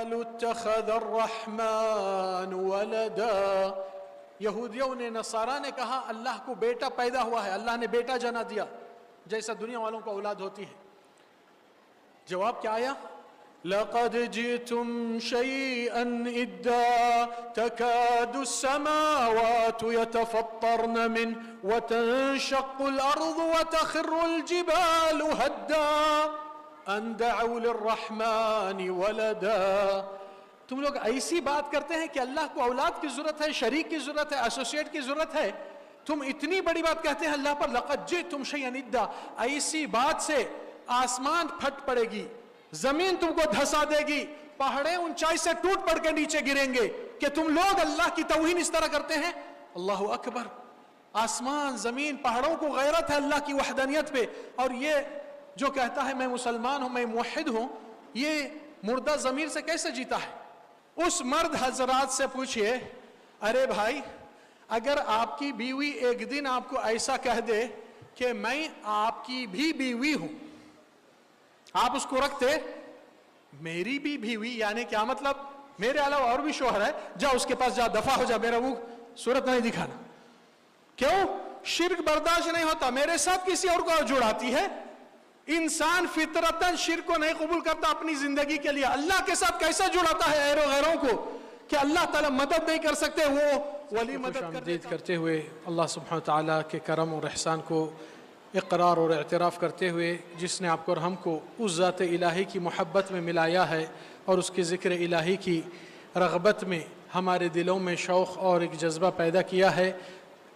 قالوا اتخذ الرحمن ولدا، یہودیوں نے، نصارہ نے کہا اللہ کو بیٹا پیدا ہوا ہے، اللہ نے بیٹا جنا دیا، جیسا دنیا والوں کو اولاد ہوتی ہے۔ جواب کیا آیا؟ لقد جئتم شيئا إدا تكاد السماوات يتفطرن منه وتنشق الأرض وتخر الجبال هدا أن دعوا للرحمن ولدا۔ تم لوگ ایسی بات کرتے ہیں کہ اللہ کو اولاد کی ضرورت ہے، شریک کی ضرورت ہے، ایسوسیٹ کی ضرورت ہے، تم اتنی بڑی بات کہتے ہیں اللہ پر۔ لقد جئتم شيئا إدا، ایسی بات سے آسمان پھٹ پڑے گی، زمین تم کو دھسا دے گی، پہاڑیں اونچائی سے ٹوٹ پڑ کے نیچے گریں گے کہ تم لوگ اللہ کی توہین اس طرح کرتے ہیں۔ اللہ اکبر، آسمان زمین پہاڑوں کو غیرت ہے اللہ کی وحدانیت پہ، اور یہ جو کہتا ہے میں مسلمان ہوں، میں موحد ہوں، یہ مردہ ضمیر سے کیسے جیتا ہے؟ اس مرد حضرات سے پوچھئے، ارے بھائی اگر آپ کی بیوی ایک دن آپ کو ایسا کہہ دے کہ میں آپ کی بھی بیوی ہوں، آپ اس کو رکھتے؟ میری بھی بیوی یعنی کیا مطلب؟ میرے علاوہ اور بھی شوہر ہے، جا اس کے پاس، جا دفع ہو جا، میرا وہ صورت نہیں دکھانا۔ کیوں؟ شرک برداشت نہیں ہوتا، میرے ساتھ کسی اور کو جڑاتی ہے۔ انسان فطرتاً شرک کو نہیں قبول کرتا اپنی زندگی کے لیے، اللہ کے ساتھ کیسا جڑاتا ہے غیروں کو کہ اللہ تعالیٰ مدد نہیں کر سکتے، وہ ولی مدد کرتے ہوئے اللہ سبحانہ وتعالیٰ کے کرم اور احسان کو اقرار اور اعتراف کرتے ہوئے، جس نے آپ کو اور ہم کو اس ذات الہی کی محبت میں ملایا ہے اور اس کے ذکر الہی کی رغبت میں ہمارے دلوں میں شوق اور ایک جذبہ پیدا کیا ہے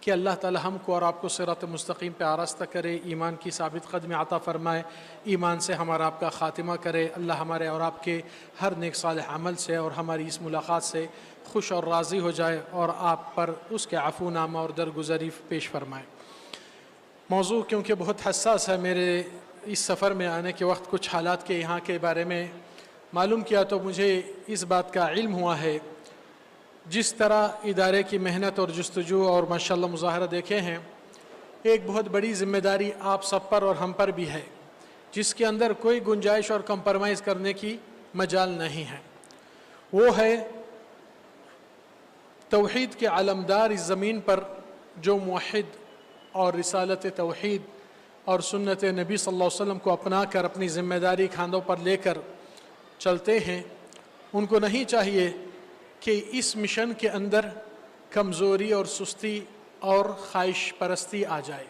کہ اللہ تعالی ہم کو اور آپ کو صراط مستقیم پہ آراستہ کرے، ایمان کی ثابت قدمی عطا فرمائے، ایمان سے ہمارا آپ کا خاتمہ کرے۔ اللہ ہمارے اور آپ کے ہر نیک صالح عمل سے اور ہماری اس ملاقات سے خوش اور راضی ہو جائے اور آپ پر اس کے عفو نامہ اور درگزری پیش فرمائے۔ موضوع کیونکہ بہت حساس ہے، میرے اس سفر میں آنے کے وقت کچھ حالات کے یہاں کے بارے میں معلوم کیا تو مجھے اس بات کا علم ہوا ہے، جس طرح ادارے کی محنت اور جستجو اور ماشاءاللہ مظاہرہ دیکھے ہیں، ایک بہت بڑی ذمہ داری آپ سب پر اور ہم پر بھی ہے، جس کے اندر کوئی گنجائش اور کمپرمائز کرنے کی مجال نہیں ہے۔ وہ ہے توحید کے علمدار اس زمین پر جو موحد اور رسالت توحید اور سنت نبی صلی اللہ علیہ وسلم کو اپنا کر اپنی ذمہ داری کھاندوں پر لے کر چلتے ہیں، ان کو نہیں چاہیے کہ اس مشن کے اندر کمزوری اور سستی اور خواہش پرستی آ جائے۔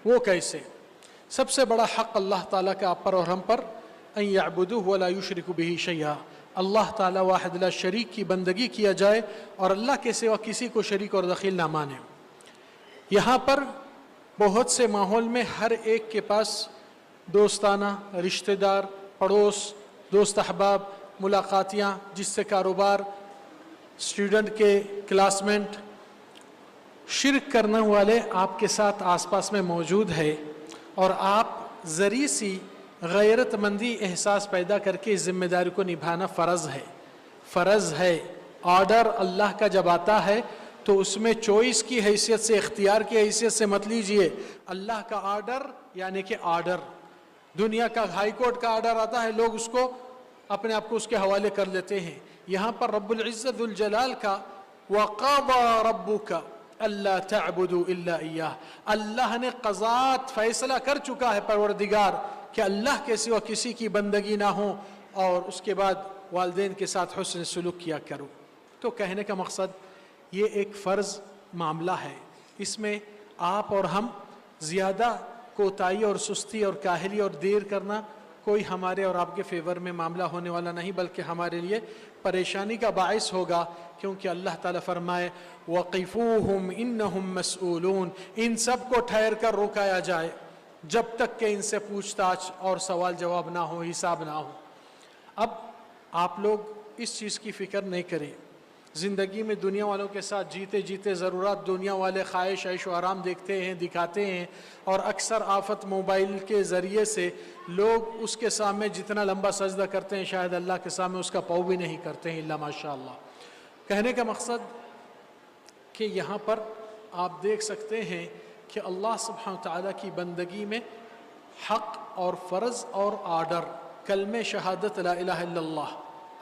وہ کیسے؟ سب سے بڑا حق اللہ تعالیٰ کا آپ پر اور ہم پر، ان یعبدوہ ولا یشرکوا بہ شیئا، اللہ تعالیٰ واحد لا شریک کی بندگی کیا جائے اور اللہ کے سوا کسی کو شریک اور دخیل نہ مانے۔ یہاں پر بہت سے ماحول میں ہر ایک کے پاس دوستانہ، رشتہ دار، پڑوس، دوست احباب، ملاقاتیاں، جس سے کاروبار، اسٹوڈنٹ کے کلاس میٹ، شرک کرنے والے آپ کے ساتھ آس پاس میں موجود ہے، اور آپ ذری سی غیرت مندی احساس پیدا کر کے اس ذمہ داری کو نبھانا فرض ہے۔ آرڈر اللہ کا جب آتا ہے تو اس میں چوائس کی حیثیت سے، اختیار کی حیثیت سے مت لیجئے۔ اللہ کا آرڈر یعنی کہ آرڈر، دنیا کا ہائی کورٹ کا آرڈر آتا ہے، لوگ اس کو اپنے آپ کو اس کے حوالے کر لیتے ہیں۔ یہاں پر رب العزت ذوالجلال کا وَقَضَى رَبُّكَ أَلَّا تَعْبُدُوا إِلَّا إِيَّاهُ، اللہ نے قضات فیصلہ کر چکا ہے پروردگار کہ اللہ کے سوا کسی کی بندگی نہ ہو، اور اس کے بعد والدین کے ساتھ حسن سلوک کیا کرو۔ تو کہنے کا مقصد یہ ایک فرض معاملہ ہے، اس میں آپ اور ہم زیادہ کوتاہی اور سستی اور کاہلی اور دیر کرنا کوئی ہمارے اور آپ کے فیور میں معاملہ ہونے والا نہیں، بلکہ ہمارے لیے پریشانی کا باعث ہوگا، کیونکہ اللہ تعالیٰ فرمائے وَقِفُوهُمْ إِنَّهُمْ مَسْئُولُونَ، ان سب کو ٹھہر کر روکایا جائے جب تک کہ ان سے پوچھ تاچھ اور سوال جواب نہ ہو، حساب نہ ہو۔ اب آپ لوگ اس چیز کی فکر نہیں کریں، زندگی میں دنیا والوں کے ساتھ جیتے جیتے ضرورت دنیا والے خواہش عیش و آرام دیکھتے ہیں، دکھاتے ہیں، اور اکثر آفت موبائل کے ذریعے سے لوگ اس کے سامنے جتنا لمبا سجدہ کرتے ہیں شاید اللہ کے سامنے اس کا پاؤں بھی نہیں کرتے ہیں الا ماشاءاللہ۔ کہنے کا مقصد کہ یہاں پر آپ دیکھ سکتے ہیں کہ اللہ سبحانہ وتعالیٰ کی بندگی میں حق اور فرض اور آرڈر، کلمہ شہادت لا الہ الا اللہ،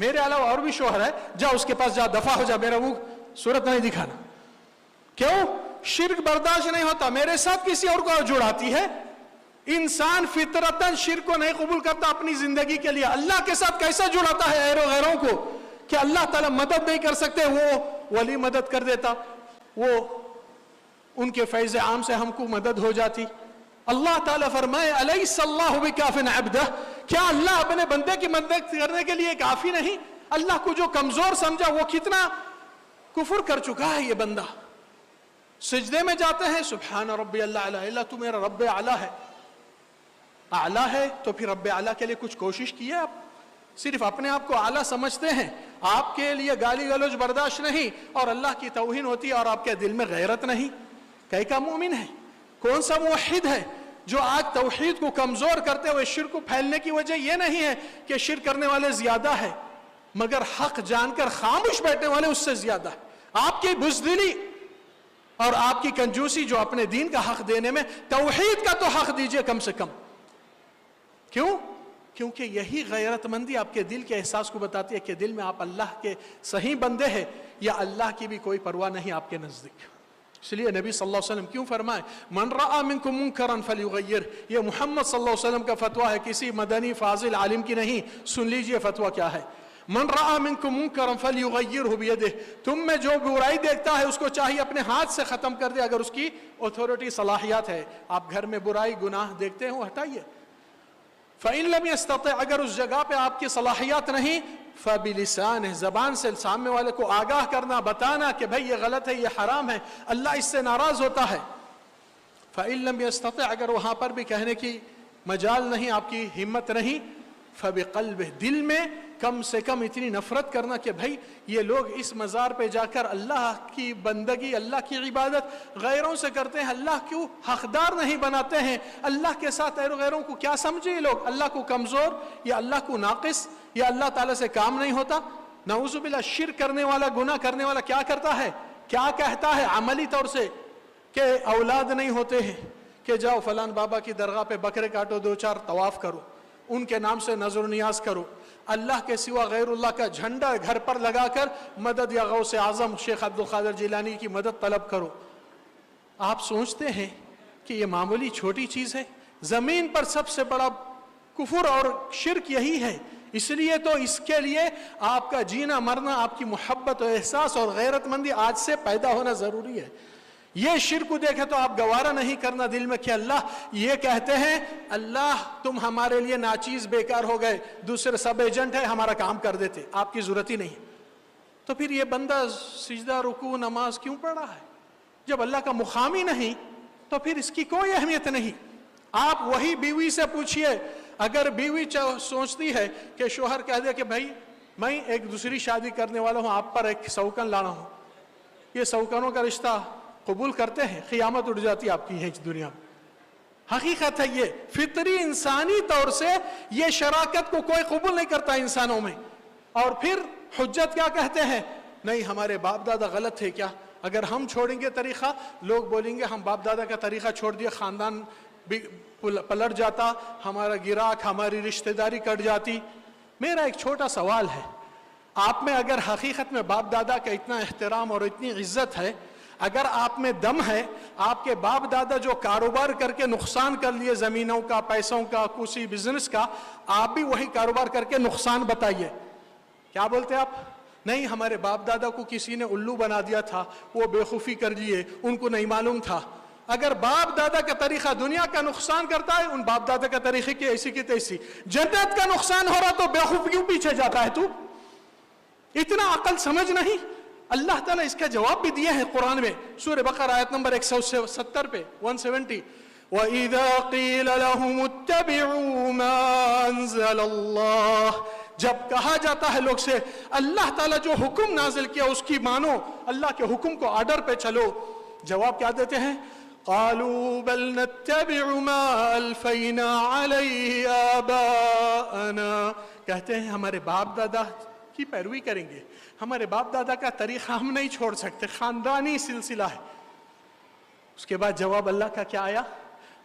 میرے علاوہ اور بھی شوہر ہے، جا اس کے پاس جا، دفع ہو جا، میرا منہ صورت نہیں دکھانا. کیوں؟ شرک برداشت نہیں ہوتا. میرے ساتھ کسی اور کو جڑاتی ہے. انسان فطرتاً شرک کو نہیں قبول کرتا اپنی زندگی کے لیے. اللہ کے ساتھ کیسا جڑاتا ہے غیروں کو کہ اللہ تعالیٰ مدد نہیں کر سکتے، وہ ولی مدد کر دیتا، وہ ان کے فیض عام سے ہم کو مدد ہو جاتی. اللہ تعالیٰ فرمائے الیس اللہ بکاف عبدہ، کیا اللہ اپنے بندے کی مدد کرنے کے لیے کافی نہیں؟ اللہ کو جو کمزور سمجھا وہ کتنا کفر کر چکا ہے یہ بندہ. سجدے میں جاتے ہیں سبحان ربی اللہ اعلیٰ، اللہ تو میرا رب اعلیٰ ہے. اعلیٰ ہے تو پھر رب اعلیٰ کے لیے کچھ کوشش کی ہے؟ آپ صرف اپنے آپ کو اعلیٰ سمجھتے ہیں. آپ کے لیے گالی گلوچ برداشت نہیں اور اللہ کی توہین ہوتی ہے اور آپ کے دل میں غیرت نہیں. کئی کا مومن ہے؟ کون سا موحد ہے جو آج توحید کو کمزور کرتے ہوئے شرک کو پھیلنے کی وجہ یہ نہیں ہے کہ شرک کرنے والے زیادہ ہے، مگر حق جان کر خاموش بیٹھنے والے اس سے زیادہ ہے. آپ کی بزدلی اور آپ کی کنجوسی جو اپنے دین کا حق دینے میں، توحید کا تو حق دیجئے کم سے کم. کیوں؟ کیونکہ یہی غیرت مندی آپ کے دل کے احساس کو بتاتی ہے کہ دل میں آپ اللہ کے صحیح بندے ہیں یا اللہ کی بھی کوئی پرواہ نہیں آپ کے نزدیک. اس لیے نبی صلی اللہ علیہ وسلم کیوں فرمائے من رأى منکم منکرا فلیغیر، یہ محمد صلی اللہ علیہ وسلم کا فتویٰ ہے، کسی مدنی فاضل عالم کی نہیں. سن لیجئے فتویٰ کیا ہے. من رأى منکم منکرا فلیغیرہ بیدہ، تم میں جو برائی دیکھتا ہے اس کو چاہیے اپنے ہاتھ سے ختم کر دے اگر اس کی اتھارٹی صلاحیت ہے. آپ گھر میں برائی گناہ دیکھتے ہو، ہٹائیے. فَإِن لَمْ يَسْتَطِعْ، اگر اس جگہ پہ آپ کی صلاحیت نہیں، فَبِلِسَانِهِ، زبان سے سامنے والے کو آگاہ کرنا، بتانا کہ بھئی یہ غلط ہے، یہ حرام ہے، اللہ اس سے ناراض ہوتا ہے. فَإِن لَمْ يَسْتَطِعْ، اگر وہاں پر بھی کہنے کی مجال نہیں، آپ کی ہمت نہیں، فَبِقَلْبِهِ، دل میں کم سے کم اتنی نفرت کرنا کہ بھئی یہ لوگ اس مزار پہ جا کر اللہ کی بندگی، اللہ کی عبادت غیروں سے کرتے ہیں، اللہ کیوں حقدار نہیں بناتے ہیں؟ اللہ کے ساتھ غیروں کو کیا سمجھے یہ لوگ؟ اللہ کو کمزور یا اللہ کو ناقص یا اللہ تعالیٰ سے کام نہیں ہوتا؟ نعوذ باللہ. شرک کرنے والا، گناہ کرنے والا کیا کرتا ہے؟ کیا کہتا ہے عملی طور سے کہ اولاد نہیں ہوتے ہیں کہ جاؤ فلان بابا کی درگاہ پہ بکرے کاٹو، 2-4 طواف کرو، ان کے نام سے نظر و نیاز کرو، اللہ کے سوا غیر اللہ کا جھنڈا گھر پر لگا کر مدد یا غوث اعظم شیخ عبد القادر جیلانی کی مدد طلب کرو. آپ سوچتے ہیں کہ یہ معمولی چھوٹی چیز ہے؟ زمین پر سب سے بڑا کفر اور شرک یہی ہے. اس لیے تو اس کے لیے آپ کا جینا مرنا، آپ کی محبت و احساس اور غیرت مندی آج سے پیدا ہونا ضروری ہے. یہ شرک کو دیکھے تو آپ گوارا نہیں کرنا دل میں کہ اللہ، یہ کہتے ہیں اللہ تم ہمارے لیے ناچیز بیکار ہو گئے، دوسرے سب ایجنٹ ہے ہمارا کام کر دیتے، آپ کی ضرورت ہی نہیں. تو پھر یہ بندہ سجدہ رکوع نماز کیوں پڑھ رہا ہے؟ جب اللہ کا مقامی نہیں تو پھر اس کی کوئی اہمیت نہیں. آپ وہی بیوی سے پوچھئے، اگر بیوی سوچتی ہے کہ شوہر کہہ دے کہ بھائی میں ایک دوسری شادی کرنے والا ہوں، آپ پر ایک سوکن لانا ہوں، یہ سوکنوں کا رشتہ قبول کرتے ہیں؟ قیامت اٹھ جاتی آپ کی ہے اس دنیا میں. حقیقت ہے یہ فطری انسانی طور سے یہ شراکت کو کوئی قبول نہیں کرتا انسانوں میں. اور پھر حجت کیا کہتے ہیں؟ نہیں ہمارے باپ دادا غلط تھے کیا؟ اگر ہم چھوڑیں گے طریقہ، لوگ بولیں گے ہم باپ دادا کا طریقہ چھوڑ دیا، خاندان بھی پلٹ جاتا، ہمارا گراک، ہماری رشتہ داری کٹ جاتی. میرا ایک چھوٹا سوال ہے، آپ میں اگر حقیقت میں باپ دادا کا اتنا احترام اور اتنی عزت ہے، اگر آپ میں دم ہے، آپ کے باپ دادا جو کاروبار کر کے نقصان کر لیے زمینوں کا، پیسوں کا، کسی بزنس کا، آپ بھی وہی کاروبار کر کے نقصان بتائیے. کیا بولتے آپ؟ نہیں ہمارے باپ دادا کو کسی نے الو بنا دیا تھا، وہ بے خوفی کر لیے، ان کو نہیں معلوم تھا. اگر باپ دادا کا طریقہ دنیا کا نقصان کرتا ہے، ان باپ دادا کا طریقے کی ایسی کی تیسی، جنت کا نقصان ہو رہا تو بے خوف کیوں پیچھے جاتا ہے تو؟ اتنا عقل سمجھ نہیں؟ اللہ تعالیٰ اس کا جواب بھی دیا ہے قرآن میں، سورہ بقرہ آیت نمبر 170 پہ 170. وَإِذَا قِيلَ لَهُمُ اتَّبِعُوا مَا أَنزَلَ اللَّهُ، جب کہا جاتا ہے لوگ سے اللہ تعالیٰ جو حکم نازل کیا اس کی مانو، اللہ کے حکم کو آرڈر پہ چلو، جواب کیا دیتے ہیں؟ قَالُوا بَلْ نَتَّبِعُ مَا أَلْفَيْنَا عَلَيْهِ آبَاءَنَا، کہتے ہیں ہمارے باپ دادا کی پیروی کریں گے، ہمارے باپ دادا کا طریقہ ہم نہیں چھوڑ سکتے، خاندانی سلسلہ ہے. اس کے بعد جواب اللہ کا کیا آیا؟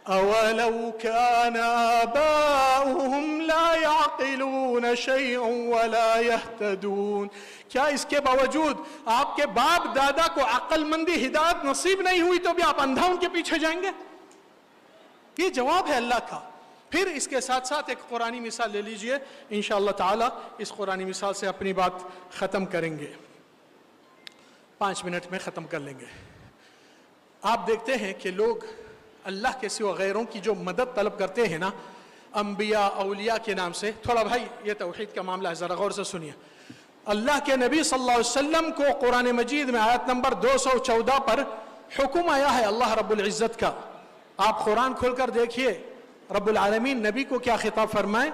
أولو كان آباؤهم لا يعقلون شيئا ولا يهتدون. کیا اس کے باوجود آپ کے باپ دادا کو عقل مندی ہدایت نصیب نہیں ہوئی تو بھی آپ اندھا ان کے پیچھے جائیں گے؟ یہ جواب ہے اللہ کا. پھر اس کے ساتھ ساتھ ایک قرآنی مثال لے لیجئے، انشاءاللہ تعالی اس قرآنی مثال سے اپنی بات ختم کریں گے، 5 منٹ میں ختم کر لیں گے. آپ دیکھتے ہیں کہ لوگ اللہ کے سوا غیروں کی جو مدد طلب کرتے ہیں نا، انبیاء اولیاء کے نام سے. تھوڑا بھائی یہ توحید کا معاملہ ہے، ذرا غور سے سنیے. اللہ کے نبی صلی اللہ علیہ وسلم کو قرآن مجید میں آیت نمبر 214 پر حکم آیا ہے اللہ رب العزت کا. آپ قرآن کھول کر دیکھیے رب العالمین نبی کو کیا خطاب فرمائے،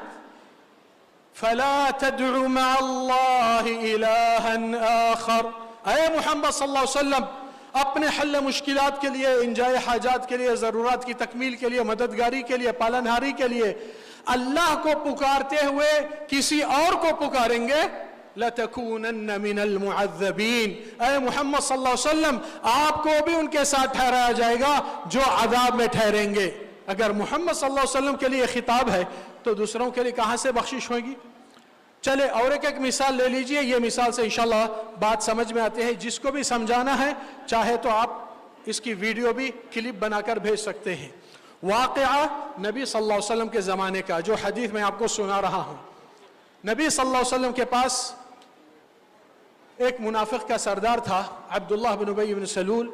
فَلَا تَدْعُ مَعَ اللَّهِ إِلَٰهًا آخر. اے محمد صلی اللہ علیہ وسلم اپنے حل مشکلات کے لیے، انجائے حاجات کے لیے، ضرورات کی تکمیل کے لیے، مددگاری کے لیے، پالنہاری کے لیے اللہ کو پکارتے ہوئے کسی اور کو پکاریں گے، لَتَكُونَنَّ مِنَ الْمُعَذَّبِينَ. اے محمد صلی اللہ علیہ وسلم آپ کو بھی ان کے ساتھ ٹھہرایا جائے گا جو عذاب میں ٹھہریں گے. اگر محمد صلی اللہ علیہ وسلم کے لیے خطاب ہے تو دوسروں کے لیے کہاں سے بخشش ہوگی؟ چلے اور ایک مثال لے لیجئے. یہ مثال سے انشاءاللہ بات سمجھ میں آتے ہیں. جس کو بھی سمجھانا ہے چاہے تو آپ اس کی ویڈیو بھی کلپ بنا کر بھیج سکتے ہیں. واقعہ نبی صلی اللہ علیہ وسلم کے زمانے کا جو حدیث میں آپ کو سنا رہا ہوں. نبی صلی اللہ علیہ وسلم کے پاس ایک منافق کا سردار تھا، عبداللہ بن ابی بن سلول.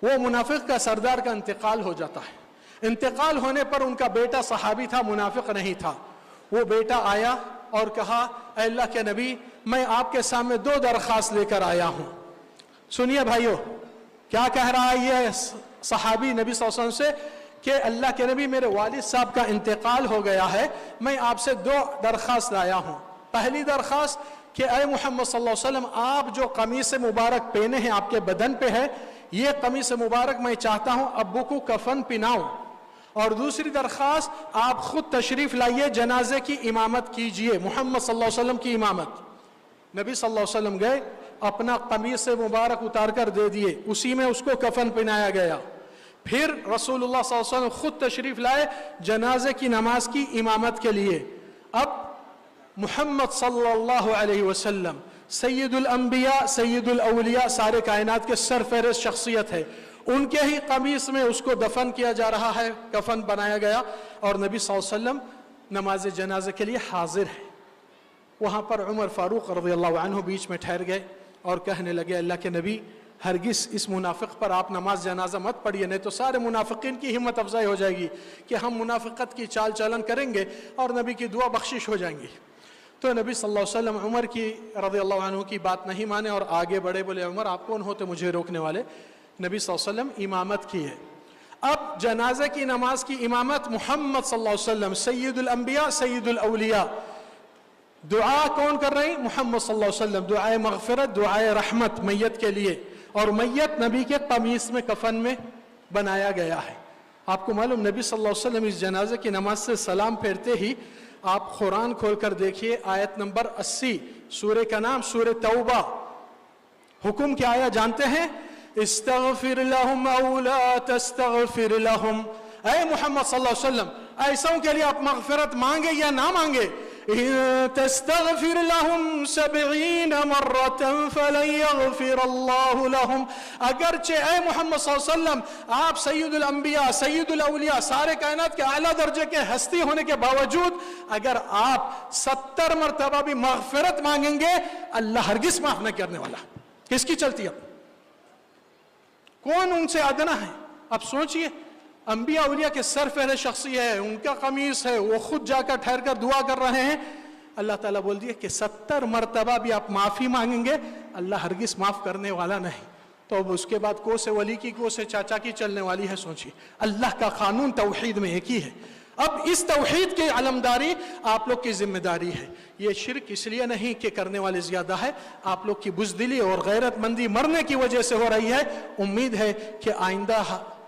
وہ منافق کا سردار کا انتقال ہو جاتا ہے. انتقال ہونے پر ان کا بیٹا صحابی تھا، منافق نہیں تھا. وہ بیٹا آیا اور کہا اے اللہ کے نبی میں آپ کے سامنے 2 درخواست لے کر آیا ہوں. سنیے بھائیو کیا کہہ رہا ہے یہ صحابی نبی صلی اللہ علیہ وسلم سے کہ اللہ کے نبی میرے والد صاحب کا انتقال ہو گیا ہے، میں آپ سے 2 درخواست لایا ہوں. پہلی درخواست کہ اے محمد صلی اللہ علیہ وسلم آپ جو قمیص مبارک پہنے ہیں آپ کے بدن پہ ہے، یہ قمیص مبارک میں چاہتا ہوں ابو کو کفن پہناؤں. اور دوسری درخواست آپ خود تشریف لائیے، جنازے کی امامت کیجئے، محمد صلی اللہ علیہ وسلم کی امامت. نبی صلی اللہ علیہ وسلم گئے، اپنا قمیص مبارک اتار کر دے دیے، اسی میں اس کو کفن پہنایا گیا. پھر رسول اللہ صلی اللہ علیہ وسلم خود تشریف لائے جنازے کی نماز کی امامت کے لیے. اب محمد صلی اللہ علیہ وسلم سید الانبیاء سید الاولیاء سارے کائنات کے سرفہرست شخصیت ہے، ان کے ہی قمیص میں اس کو دفن کیا جا رہا ہے، کفن بنایا گیا، اور نبی صلی اللہ علیہ وسلم نماز جنازے کے لیے حاضر ہے. وہاں پر عمر فاروق رضی اللہ عنہ بیچ میں ٹھہر گئے اور کہنے لگے اللہ کے نبی ہرگز اس منافق پر آپ نماز جنازہ مت پڑھیے، نہیں تو سارے منافقین کی ہمت افزائی ہو جائے گی کہ ہم منافقت کی چال چلن کریں گے اور نبی کی دعا بخشش ہو جائیں گی. تو نبی صلی اللہ علیہ وسلم عمر کی رضی اللہ عنہ کی بات نہیں مانے اور آگے بڑھے، بولے عمر آپ کون ہوتے مجھے روکنے والے؟ نبی صلی اللہ علیہ وسلم امامت کی ہے. اب جنازہ کی نماز کی امامت محمد صلی اللہ علیہ وسلم سید الانبیاء سید الاولیاء. دعا کون کر رہے ہیں؟ محمد صلی اللہ علیہ وسلم. دعائے مغفرت، دعائے رحمت میت کے لیے، اور میت نبی کے قمیص میں کفن میں بنایا گیا ہے. آپ کو معلوم نبی صلی اللہ علیہ وسلم اس جنازے کی نماز سے سلام پھیرتے ہی آپ قرآن کھول کر دیکھیے آیت نمبر 80، سورہ کا نام سورہ توبہ. حکم کیا آیا جانتے ہیں؟ استغفر لهم او لا تستغفر لهم. اے محمد صلی اللہ علیہ وسلم ایسوں کے لیے آپ مغفرت مانگے یا نہ مانگے، تستغفر لهم 70 مرة فلن يغفر الله لهم. اگرچہ اے محمد صلی اللہ علیہ وسلم آپ سید الانبیاء سید الاولیاء سارے کائنات کے اعلیٰ درجے کے ہستی ہونے کے باوجود اگر آپ 70 مرتبہ بھی مغفرت مانگیں گے اللہ ہرگز معاف نہ کرنے والا. کس کی چلتی اب؟ کون ان سے ادنا ہے؟ اب سوچئے انبیاء اولیاء کے سرفہرست شخصی ہے، ان کا قمیص ہے، وہ خود جا کر ٹھہر کر دعا کر رہے ہیں. اللہ تعالیٰ بول دیا کہ 70 مرتبہ بھی آپ معافی مانگیں گے اللہ ہرگز معاف کرنے والا نہیں. تو اب اس کے بعد کو سے ولی کی کو سے چاچا کی چلنے والی ہے. سوچئے اللہ کا قانون توحید میں ایک ہی ہے. اب اس توحید کی علمداری آپ لوگ کی ذمہ داری ہے. یہ شرک اس لیے نہیں کہ کرنے والے زیادہ ہے، آپ لوگ کی بزدلی اور غیرت مندی مرنے کی وجہ سے ہو رہی ہے. امید ہے کہ آئندہ